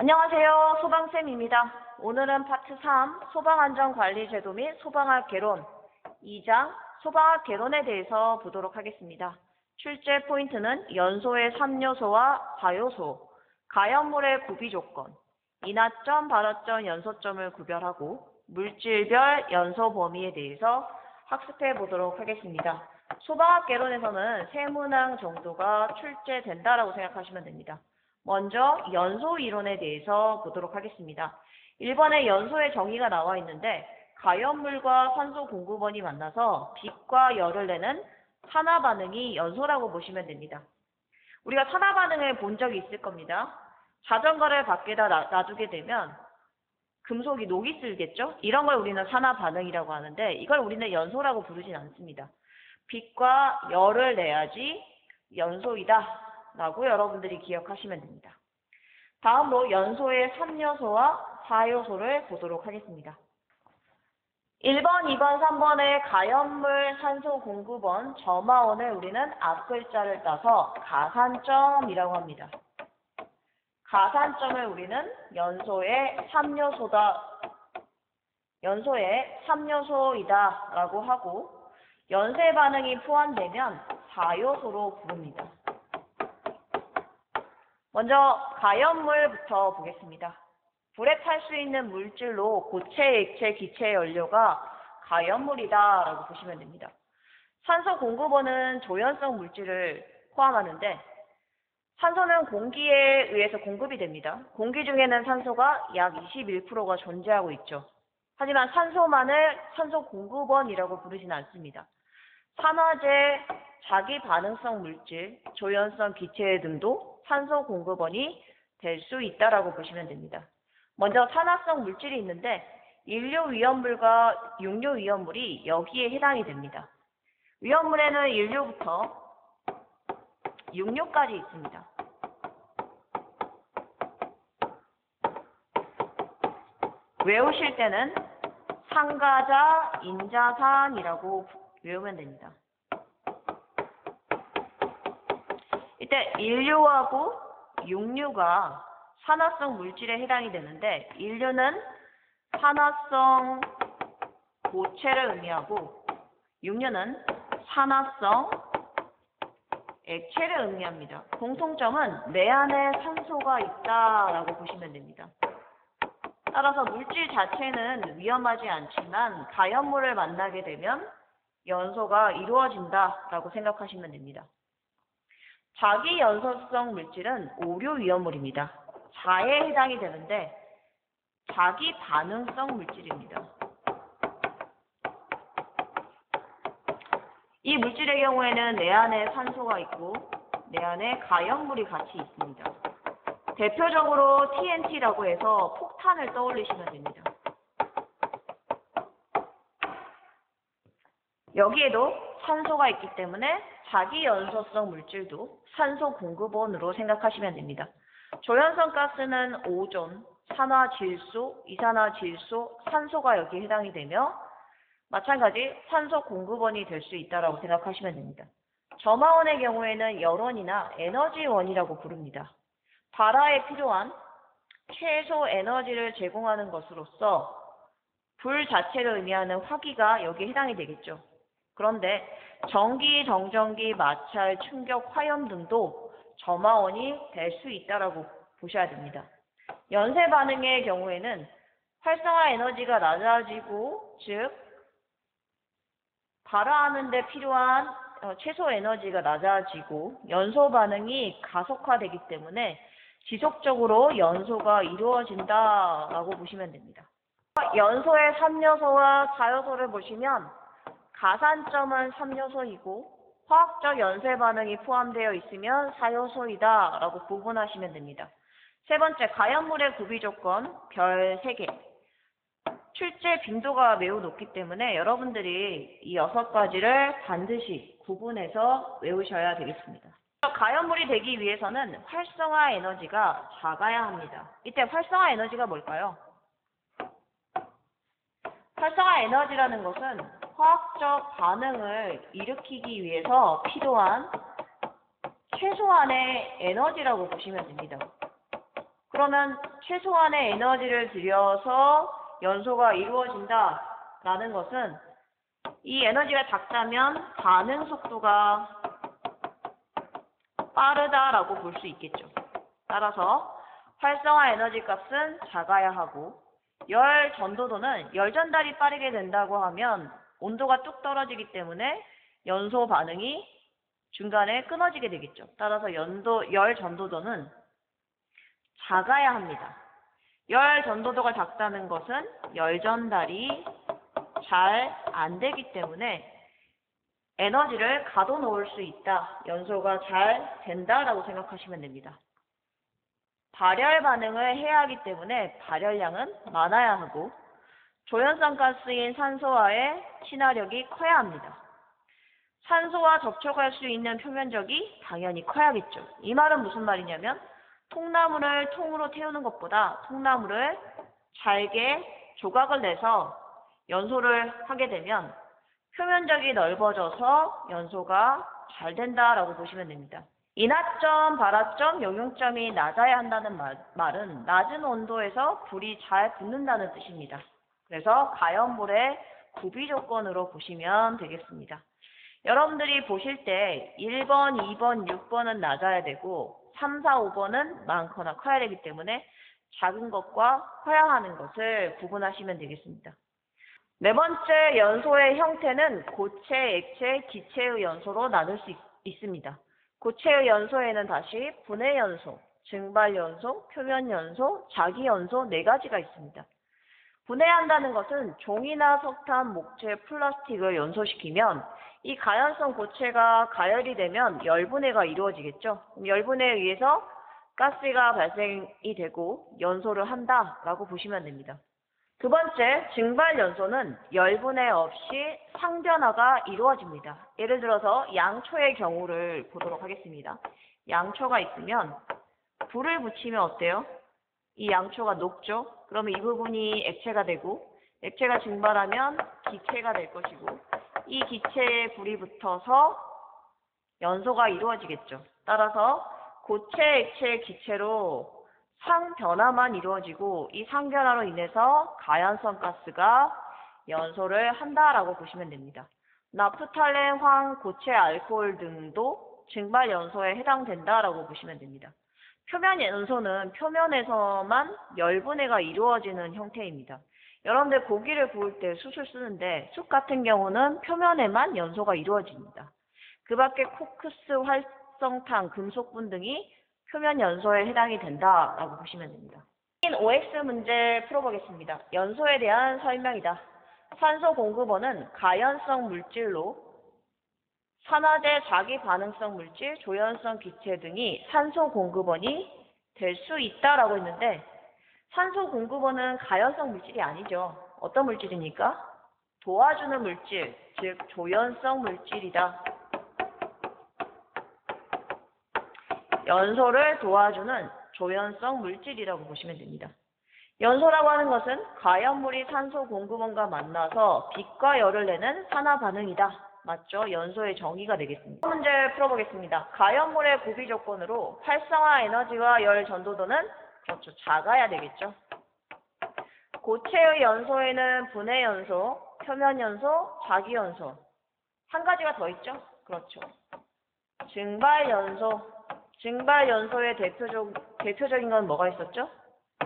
안녕하세요. 소방쌤입니다. 오늘은 파트 3 소방안전관리제도 및 소방학 개론 2장 소방학 개론에 대해서 보도록 하겠습니다. 출제 포인트는 연소의 3요소와 4요소, 가연물의 구비조건, 인하점, 발화점, 연소점을 구별하고 물질별 연소 범위에 대해서 학습해 보도록 하겠습니다. 소방학 개론에서는 세 문항 정도가 출제된다라고 생각하시면 됩니다. 먼저 연소 이론에 대해서 보도록 하겠습니다. 1번에 연소의 정의가 나와 있는데 가연물과 산소 공급원이 만나서 빛과 열을 내는 산화 반응이 연소라고 보시면 됩니다. 우리가 산화 반응을 본 적이 있을 겁니다. 자전거를 밖에다 놔두게 되면 금속이 녹이 슬겠죠? 이런 걸 우리는 산화 반응이라고 하는데 이걸 우리는 연소라고 부르진 않습니다. 빛과 열을 내야지 연소이다 라고 여러분들이 기억하시면 됩니다. 다음으로 연소의 3요소와 4요소를 보도록 하겠습니다. 1번, 2번, 3번의 가연물, 산소 공급원, 점화원을 우리는 앞글자를 따서 가산점이라고 합니다. 가산점을 우리는 연소의 3요소이다 라고 하고 연쇄 반응이 포함되면 4요소로 부릅니다. 먼저 가연물부터 보겠습니다. 불에 탈 수 있는 물질로 고체, 액체, 기체 연료가 가연물이다 라고 보시면 됩니다. 산소 공급원은 조연성 물질을 포함하는데 산소는 공기에 의해서 공급이 됩니다. 공기 중에는 산소가 약 21%가 존재하고 있죠. 하지만 산소만을 산소 공급원이라고 부르지는 않습니다. 산화제, 자기 반응성 물질, 조연성 기체 등도 산소 공급원이 될 수 있다라고 보시면 됩니다. 먼저 산화성 물질이 있는데 인류 위험물과 육류 위험물이 여기에 해당이 됩니다. 위험물에는 인류부터 육류까지 있습니다. 외우실 때는 상가자, 인자산이라고 외우면 됩니다. 이때 인류하고 육류가 산화성 물질에 해당이 되는데 인류는 산화성 고체를 의미하고 육류는 산화성 액체를 의미합니다. 공통점은 내 안에 산소가 있다라고 보시면 됩니다. 따라서 물질 자체는 위험하지 않지만 가연물을 만나게 되면 연소가 이루어진다라고 생각하시면 됩니다. 자기 연소성 물질은 오류 위험물입니다. 자에 해당이 되는데 자기 반응성 물질입니다. 이 물질의 경우에는 내 안에 산소가 있고 내 안에 가연물이 같이 있습니다. 대표적으로 TNT라고 해서 폭탄을 떠올리시면 됩니다. 여기에도 산소가 있기 때문에 자기 연소성 물질도 산소 공급원으로 생각하시면 됩니다. 조연성 가스는 오존, 산화질소, 이산화질소, 산소가 여기에 해당이 되며 마찬가지 산소 공급원이 될 수 있다고 생각하시면 됩니다. 점화원의 경우에는 열원이나 에너지원이라고 부릅니다. 발화에 필요한 최소 에너지를 제공하는 것으로서 불 자체를 의미하는 화기가 여기에 해당이 되겠죠. 그런데 전기, 정전기, 마찰, 충격, 화염 등도 점화원이 될 수 있다고 보셔야 됩니다. 연쇄 반응의 경우에는 활성화 에너지가 낮아지고 즉 발화하는 데 필요한 최소 에너지가 낮아지고 연소 반응이 가속화되기 때문에 지속적으로 연소가 이루어진다라고 보시면 됩니다. 연소의 3요소와 4요소를 보시면 가산점은 3요소이고 화학적 연쇄 반응이 포함되어 있으면 4요소이다 라고 구분하시면 됩니다. 세 번째, 가연물의 구비조건 별 3개. 출제 빈도가 매우 높기 때문에 여러분들이 이 6가지를 반드시 구분해서 외우셔야 되겠습니다. 가연물이 되기 위해서는 활성화 에너지가 작아야 합니다. 이때 활성화 에너지가 뭘까요? 활성화 에너지라는 것은 화학적 반응을 일으키기 위해서 필요한 최소한의 에너지라고 보시면 됩니다. 그러면 최소한의 에너지를 들여서 연소가 이루어진다라는 것은 이 에너지가 작다면 반응 속도가 빠르다라고 볼 수 있겠죠. 따라서 활성화 에너지 값은 작아야 하고 열 전도도는 열 전달이 빠르게 된다고 하면 온도가 뚝 떨어지기 때문에 연소 반응이 중간에 끊어지게 되겠죠. 따라서 열 전도도는 작아야 합니다. 열 전도도가 작다는 것은 열 전달이 잘 안 되기 때문에 에너지를 가둬놓을 수 있다. 연소가 잘 된다라고 생각하시면 됩니다. 발열 반응을 해야 하기 때문에 발열량은 많아야 하고 조연성 가스인 산소와의 친화력이 커야 합니다. 산소와 접촉할 수 있는 표면적이 당연히 커야겠죠. 이 말은 무슨 말이냐면 통나무를 통으로 태우는 것보다 통나무를 잘게 조각을 내서 연소를 하게 되면 표면적이 넓어져서 연소가 잘 된다라고 보시면 됩니다. 인하점, 발화점, 용융점이 낮아야 한다는 말은 낮은 온도에서 불이 잘 붙는다는 뜻입니다. 그래서 가연물의 구비 조건으로 보시면 되겠습니다. 여러분들이 보실 때 1번, 2번, 6번은 낮아야 되고 3, 4, 5번은 많거나 커야 되기 때문에 작은 것과 커야 하는 것을 구분하시면 되겠습니다. 네 번째 연소의 형태는 고체, 액체, 기체의 연소로 나눌 수 있습니다. 고체의 연소에는 다시 분해 연소, 증발 연소, 표면 연소, 자기 연소 네 가지가 있습니다. 분해한다는 것은 종이나 석탄, 목재, 플라스틱을 연소시키면 이 가연성 고체가 가열이 되면 열분해가 이루어지겠죠. 열분해에 의해서 가스가 발생이 되고 연소를 한다라고 보시면 됩니다. 두 번째, 증발 연소는 열분해 없이 상변화가 이루어집니다. 예를 들어서 양초의 경우를 보도록 하겠습니다. 양초가 있으면 불을 붙이면 어때요? 이 양초가 녹죠. 그러면 이 부분이 액체가 되고 액체가 증발하면 기체가 될 것이고 이 기체에 불이 붙어서 연소가 이루어지겠죠. 따라서 고체, 액체, 기체로 상변화만 이루어지고 이 상변화로 인해서 가연성 가스가 연소를 한다라고 보시면 됩니다. 나프탈렌, 황, 고체, 알코올 등도 증발 연소에 해당된다라고 보시면 됩니다. 표면 연소는 표면에서만 열분해가 이루어지는 형태입니다. 여러분들 고기를 구울 때 숯을 쓰는데 숯 같은 경우는 표면에만 연소가 이루어집니다. 그 밖에 코크스, 활성탄, 금속분 등이 표면 연소에 해당이 된다라고 보시면 됩니다. OX 문제 풀어보겠습니다. 연소에 대한 설명이다. 산소 공급원은 가연성 물질로 산화제, 자기 반응성 물질, 조연성 기체 등이 산소 공급원이 될 수 있다라고 했는데 산소 공급원은 가연성 물질이 아니죠. 어떤 물질입니까? 도와주는 물질, 즉 조연성 물질이다. 연소를 도와주는 조연성 물질이라고 보시면 됩니다. 연소라고 하는 것은 가연물이 산소 공급원과 만나서 빛과 열을 내는 산화 반응이다. 맞죠? 연소의 정의가 되겠습니다. 문제 풀어보겠습니다. 가연물의 구비 조건으로 활성화 에너지와 열 전도도는 그렇죠. 작아야 되겠죠. 고체의 연소에는 분해 연소, 표면 연소, 자기 연소. 한 가지가 더 있죠? 그렇죠. 증발 연소. 증발 연소의 대표적인 건 뭐가 있었죠?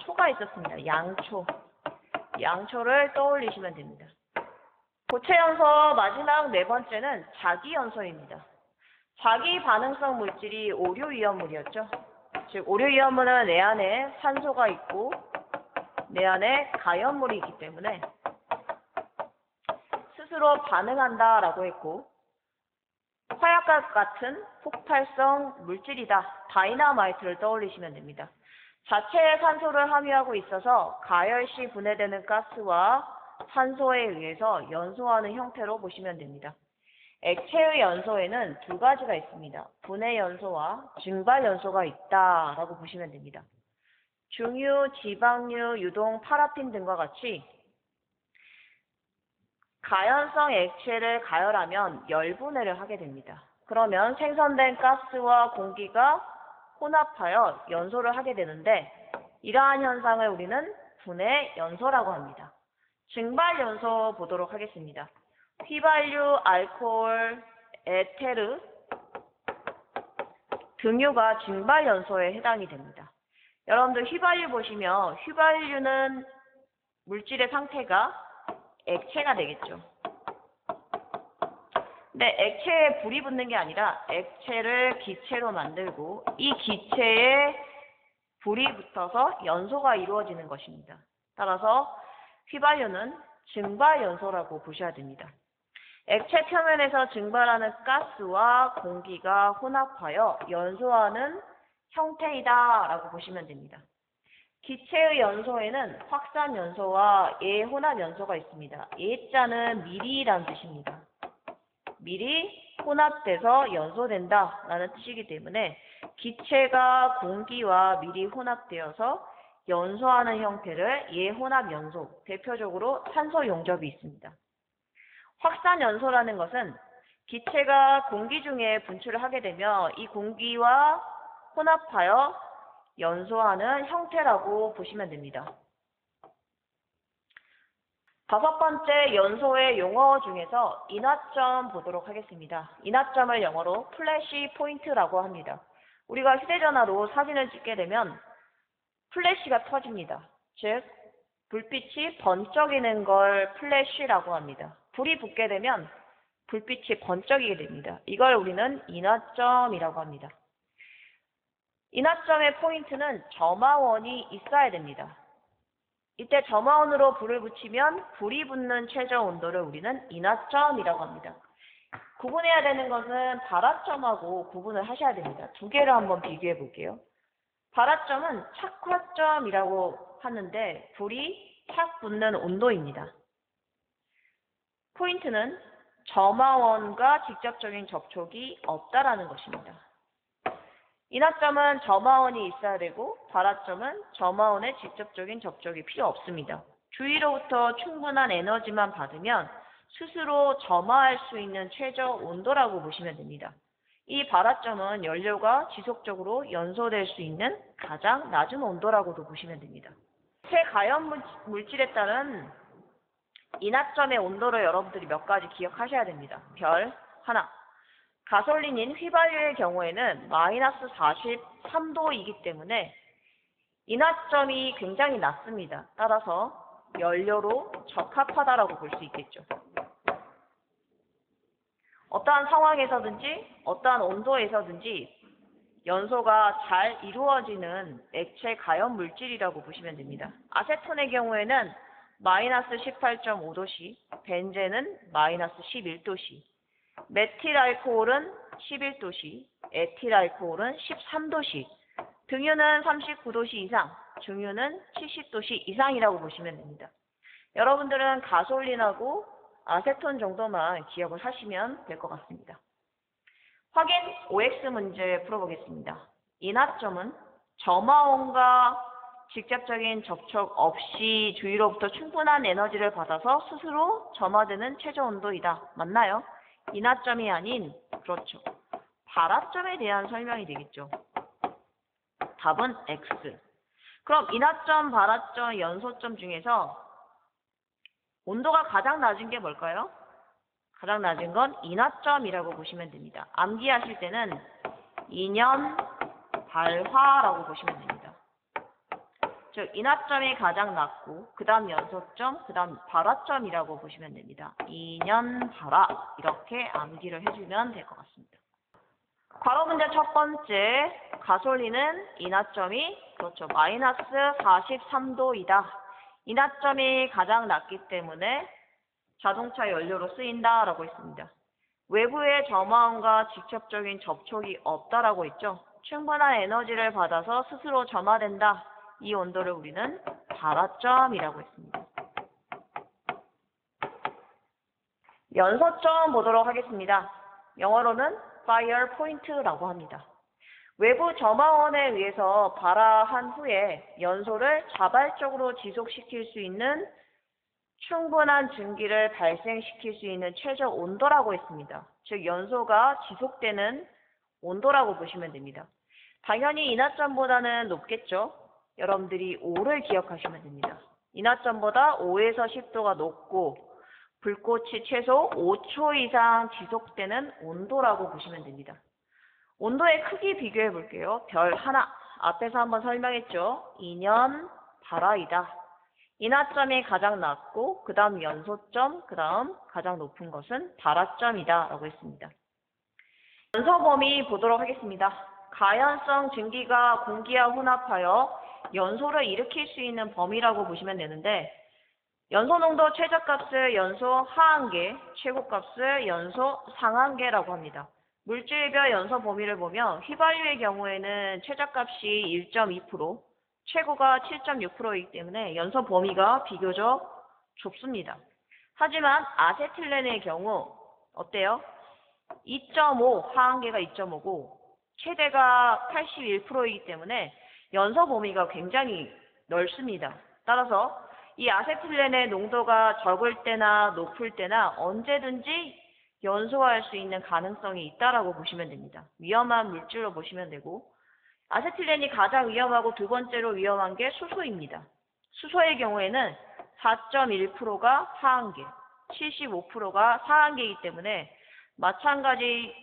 초가 있었습니다. 양초. 양초를 떠올리시면 됩니다. 고체 연소 마지막 네 번째는 자기 연소입니다. 자기 반응성 물질이 오류위험물이었죠. 즉 오류위험물은 내 안에 산소가 있고 내 안에 가연물이 있기 때문에 스스로 반응한다라고 했고 화약과 같은 폭발성 물질이다. 다이나마이트를 떠올리시면 됩니다. 자체의 산소를 함유하고 있어서 가열 시 분해되는 가스와 산소에 의해서 연소하는 형태로 보시면 됩니다. 액체의 연소에는 두 가지가 있습니다. 분해 연소와 증발 연소가 있다라고 보시면 됩니다. 중유, 지방유, 유동, 파라핀 등과 같이 가연성 액체를 가열하면 열분해를 하게 됩니다. 그러면 생성된 가스와 공기가 혼합하여 연소를 하게 되는데 이러한 현상을 우리는 분해 연소라고 합니다. 증발 연소 보도록 하겠습니다. 휘발유, 알코올, 에테르, 등유가 증발 연소에 해당이 됩니다. 여러분들 휘발유 보시면 휘발유는 물질의 상태가 액체가 되겠죠. 근데 액체에 불이 붙는 게 아니라 액체를 기체로 만들고 이 기체에 불이 붙어서 연소가 이루어지는 것입니다. 따라서 휘발유는 증발 연소라고 보셔야 됩니다. 액체 표면에서 증발하는 가스와 공기가 혼합하여 연소하는 형태이다 라고 보시면 됩니다. 기체의 연소에는 확산 연소와 예혼합 연소가 있습니다. 예자는 미리라는 뜻입니다. 미리 혼합돼서 연소된다 라는 뜻이기 때문에 기체가 공기와 미리 혼합되어서 연소하는 형태를 예혼합 연소, 대표적으로 산소 용접이 있습니다. 확산 연소라는 것은 기체가 공기 중에 분출을 하게 되면 이 공기와 혼합하여 연소하는 형태라고 보시면 됩니다. 5번째 연소의 용어 중에서 인화점 보도록 하겠습니다. 인화점을 영어로 플래시 포인트라고 합니다. 우리가 휴대전화로 사진을 찍게 되면 플래시가 터집니다. 즉 불빛이 번쩍이는 걸 플래시라고 합니다. 불이 붙게 되면 불빛이 번쩍이게 됩니다. 이걸 우리는 인화점이라고 합니다. 인화점의 포인트는 점화원이 있어야 됩니다. 이때 점화원으로 불을 붙이면 불이 붙는 최저 온도를 우리는 인화점이라고 합니다. 구분해야 되는 것은 발화점하고 구분을 하셔야 됩니다. 두 개를 한번 비교해 볼게요. 발화점은 착화점이라고 하는데 불이 착 붙는 온도입니다. 포인트는 점화원과 직접적인 접촉이 없다라는 것입니다. 인화점은 점화원이 있어야 되고 발화점은 점화원의 직접적인 접촉이 필요 없습니다. 주위로부터 충분한 에너지만 받으면 스스로 점화할 수 있는 최저 온도라고 보시면 됩니다. 이 발화점은 연료가 지속적으로 연소될 수 있는 가장 낮은 온도라고도 보시면 됩니다. 가연 물질에 따른 인화점의 온도를 여러분들이 몇 가지 기억하셔야 됩니다. 별 하나. 가솔린인 휘발유의 경우에는 마이너스 43도이기 때문에 인화점이 굉장히 낮습니다. 따라서 연료로 적합하다라고 볼 수 있겠죠. 어떠한 상황에서든지 어떠한 온도에서든지 연소가 잘 이루어지는 액체 가연 물질이라고 보시면 됩니다. 아세톤의 경우에는 마이너스 18.5도씨, 벤젠은 마이너스 11도씨, 메틸알코올은 11도씨, 에틸알코올은 13도씨, 등유는 39도씨 이상, 중유는 70도씨 이상이라고 보시면 됩니다. 여러분들은 가솔린하고 아세톤 정도만 기억을 하시면 될 것 같습니다. 확인 OX 문제 풀어보겠습니다. 인화점은 점화원과 직접적인 접촉 없이 주위로부터 충분한 에너지를 받아서 스스로 점화되는 최저 온도이다. 맞나요? 인화점이 아닌, 그렇죠. 발화점에 대한 설명이 되겠죠. 답은 X. 그럼 인화점, 발화점, 연소점 중에서 온도가 가장 낮은 게 뭘까요? 가장 낮은 건 인화점이라고 보시면 됩니다. 암기하실 때는 인연 발화라고 보시면 됩니다. 즉 인화점이 가장 낮고 그 다음 연소점, 그 다음 발화점이라고 보시면 됩니다. 인연 발화 이렇게 암기를 해주면 될 것 같습니다. 괄호 문제 첫 번째, 가솔린은 인화점이 그렇죠 마이너스 43도이다. 인화점이 가장 낮기 때문에 자동차 연료로 쓰인다라고 했습니다. 외부의 점화원과 직접적인 접촉이 없다라고 했죠. 충분한 에너지를 받아서 스스로 점화된다. 이 온도를 우리는 발화점이라고 했습니다. 연소점 보도록 하겠습니다. 영어로는 fire point라고 합니다. 외부 점화원에 의해서 발화한 후에 연소를 자발적으로 지속시킬 수 있는 충분한 증기를 발생시킬 수 있는 최저 온도라고 했습니다. 즉 연소가 지속되는 온도라고 보시면 됩니다. 당연히 인화점보다는 높겠죠. 여러분들이 5를 기억하시면 됩니다. 인하점보다 5에서 10도가 높고 불꽃이 최소 5초 이상 지속되는 온도라고 보시면 됩니다. 온도의 크기 비교해 볼게요. 별 하나. 앞에서 한번 설명했죠. 인연 발화이다. 인하점이 가장 낮고 그 다음 연소점, 그 다음 가장 높은 것은 발화점이다 라고 했습니다. 연소 범위 보도록 하겠습니다. 가연성 증기가 공기와 혼합하여 연소를 일으킬 수 있는 범위라고 보시면 되는데 연소 농도 최저값을 연소 하한계, 최고값을 연소 상한계라고 합니다. 물질별 연소 범위를 보면 휘발유의 경우에는 최저값이 1.2%, 최고가 7.6%이기 때문에 연소 범위가 비교적 좁습니다. 하지만 아세틸렌의 경우 어때요? 2.5, 하한계가 2.5고 최대가 81%이기 때문에 연소 범위가 굉장히 넓습니다. 따라서 이 아세틸렌의 농도가 적을 때나 높을 때나 언제든지 연소할 수 있는 가능성이 있다라고 보시면 됩니다. 위험한 물질로 보시면 되고 아세틸렌이 가장 위험하고 두 번째로 위험한 게 수소입니다. 수소의 경우에는 4.1%가 하한계, 75%가 상한계이기 때문에 마찬가지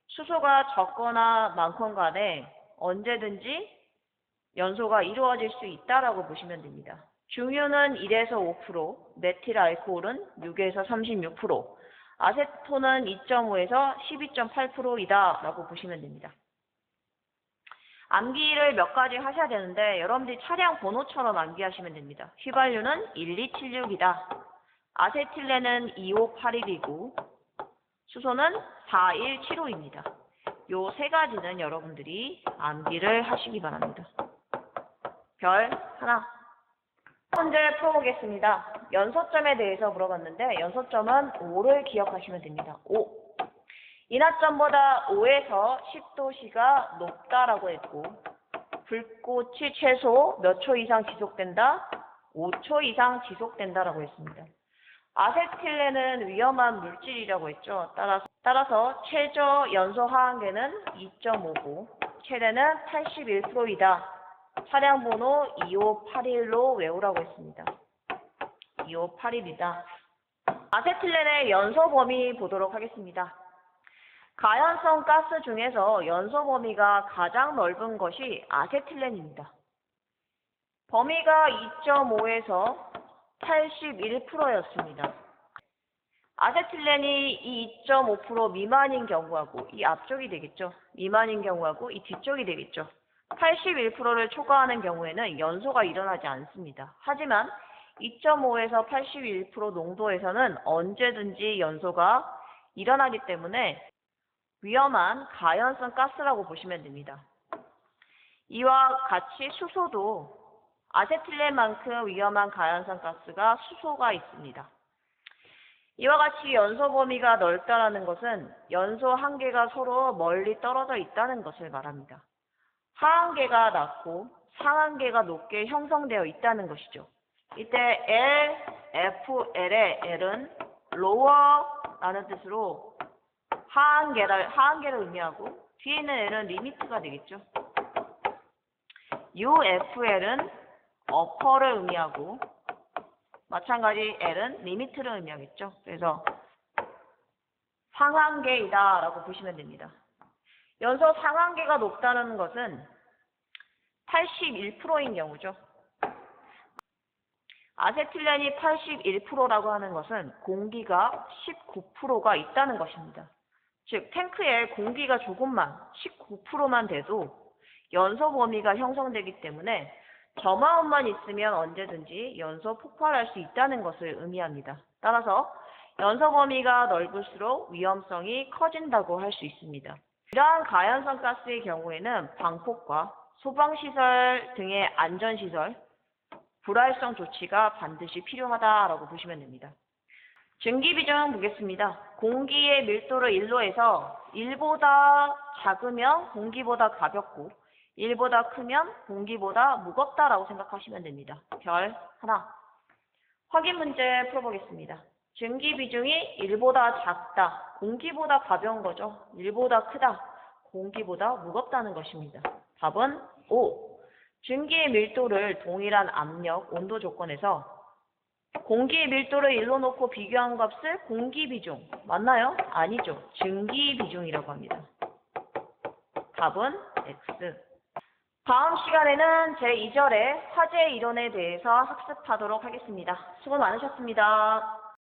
수소가 적거나 많건 간에 언제든지 연소가 이루어질 수 있다라고 보시면 됩니다. 중유는 1에서 5%, 메틸 알코올은 6에서 36%, 아세톤은 2.5에서 12.8%이다 라고 보시면 됩니다. 암기를 몇 가지 하셔야 되는데 여러분들이 차량 번호처럼 암기하시면 됩니다. 휘발유는 1276이다. 아세틸렌은 2581이고 수소는 4175입니다. 요 세 가지는 여러분들이 암기를 하시기 바랍니다. 별 하나. 문제 풀어보겠습니다. 연소점에 대해서 물어봤는데 연소점은 5를 기억하시면 됩니다. 5. 인하점보다 5에서 10도씨가 높다라고 했고 불꽃이 최소 몇 초 이상 지속된다? 5초 이상 지속된다라고 했습니다. 아세틸렌은 위험한 물질이라고 했죠. 따라서 최저 연소 하한계는 2.5고 최대는 81%이다. 차량 번호 2581로 외우라고 했습니다. 2581이다. 아세틸렌의 연소 범위 보도록 하겠습니다. 가연성 가스 중에서 연소 범위가 가장 넓은 것이 아세틸렌입니다. 범위가 2.5에서 81%였습니다. 아세틸렌이 이 2.5% 미만인 경우하고 이 앞쪽이 되겠죠. 미만인 경우하고 이 뒤쪽이 되겠죠. 81%를 초과하는 경우에는 연소가 일어나지 않습니다. 하지만 2.5에서 81% 농도에서는 언제든지 연소가 일어나기 때문에 위험한 가연성 가스라고 보시면 됩니다. 이와 같이 수소도 아세틸렌만큼 위험한 가연성 가스가 수소가 있습니다. 이와 같이 연소 범위가 넓다라는 것은 연소 한계가 서로 멀리 떨어져 있다는 것을 말합니다. 하한계가 낮고 상한계가 높게 형성되어 있다는 것이죠. 이때 L, F, L의 L은 lower라는 뜻으로 하한계를 의미하고 뒤에 있는 L은 리미트가 되겠죠. UFL은 upper를 의미하고 마찬가지 L은 리미트를 의미하겠죠. 그래서 상한계이다 라고 보시면 됩니다. 연소 상한계가 높다는 것은 81%인 경우죠. 아세틸렌이 81%라고 하는 것은 공기가 19%가 있다는 것입니다. 즉 탱크에 공기가 조금만 19%만 돼도 연소 범위가 형성되기 때문에 저마음만 있으면 언제든지 연소 폭발할 수 있다는 것을 의미합니다. 따라서 연소 범위가 넓을수록 위험성이 커진다고 할 수 있습니다. 이러한 가연성 가스의 경우에는 방폭과 소방시설 등의 안전시설, 불활성 조치가 반드시 필요하다라고 보시면 됩니다. 증기 비중 보겠습니다. 공기의 밀도를 1로 해서 1보다 작으면 공기보다 가볍고 1보다 크면 공기보다 무겁다라고 생각하시면 됩니다. 별 하나. 확인 문제 풀어보겠습니다. 증기 비중이 1보다 작다, 공기보다 가벼운 거죠. 1보다 크다, 공기보다 무겁다는 것입니다. 답은 5. 증기의 밀도를 동일한 압력, 온도 조건에서 공기의 밀도를 1로 놓고 비교한 값을 공기 비중, 맞나요? 아니죠. 증기 비중이라고 합니다. 답은 X. 다음 시간에는 제2절의 화재 이론에 대해서 학습하도록 하겠습니다. 수고 많으셨습니다.